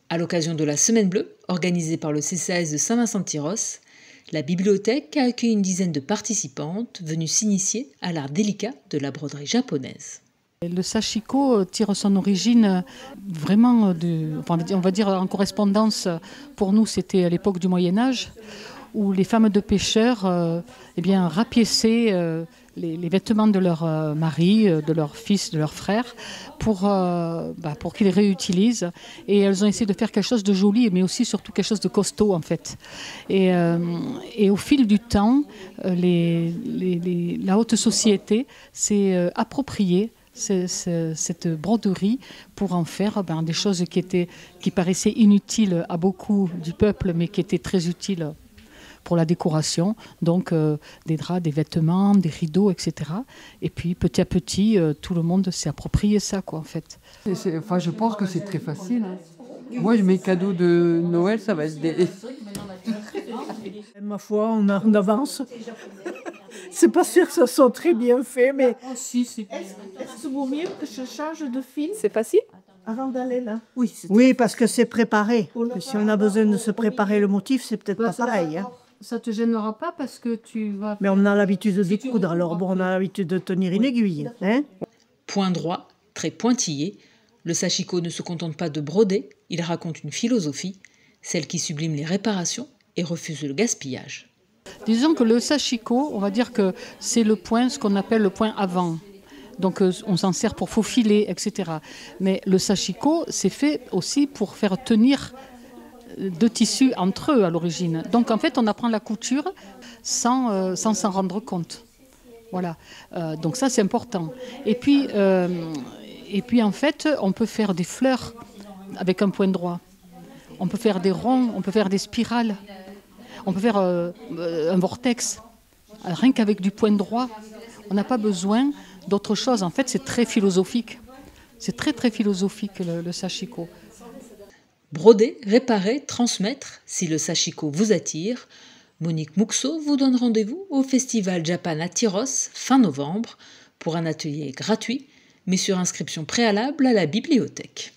À l'occasion de la Semaine Bleue, organisée par le CCAS de Saint-Vincent-de-Tyrosse, la bibliothèque a accueilli une dizaine de participantes venues s'initier à l'art délicat de la broderie japonaise. Le sashiko tire son origine vraiment on va dire en correspondance, pour nous c'était à l'époque du Moyen-Âge, où les femmes de pêcheurs rapiéçaient les vêtements de leur mari, de leur fils, de leur frère, pour qu'ils les réutilisent. Et elles ont essayé de faire quelque chose de joli, mais aussi surtout quelque chose de costaud en fait. Et au fil du temps, la haute société s'est appropriée cette broderie pour en faire des choses qui paraissaient inutiles à beaucoup du peuple, mais qui étaient très utiles pour la décoration, donc des draps, des vêtements, des rideaux, etc. Et puis petit à petit, tout le monde s'est approprié ça, quoi, en fait. Je pense que c'est très facile. Moi, mes cadeaux de Noël, ça va être des... Ma foi, on avance. C'est pas sûr que ça soit très bien fait, mais... Oh, si, c'est bien. Est-ce que vaut mieux que je change de fil C'est facile avant d'aller là? Oui, parce que c'est préparé. Si on a besoin de se préparer le motif, c'est peut-être pas pareil. Hein. Ça te gênera pas parce que tu vas... Mais on a l'habitude de découdre, alors bon, on a l'habitude de tenir une aiguille. Hein. Point droit, très pointillé, le sashiko ne se contente pas de broder, il raconte une philosophie, celle qui sublime les réparations et refuse le gaspillage. Disons que le sashiko, on va dire que c'est le point, ce qu'on appelle le point avant. Donc on s'en sert pour faufiler, etc. Mais le sashiko, c'est fait aussi pour faire tenir deux tissus entre eux à l'origine. Donc en fait, on apprend la couture sans s'en rendre compte. Voilà. Donc ça, c'est important. Et puis en fait, on peut faire des fleurs avec un point droit. On peut faire des ronds, on peut faire des spirales. On peut faire un vortex. Rien qu'avec du point droit, on n'a pas besoin d'autre chose. En fait, c'est très philosophique. C'est très, très philosophique, le sashiko. Broder, réparer, transmettre, si le sashiko vous attire, Monique Mouxot vous donne rendez-vous au Festival Japan à Tyrosse, fin novembre, pour un atelier gratuit, mais sur inscription préalable à la bibliothèque.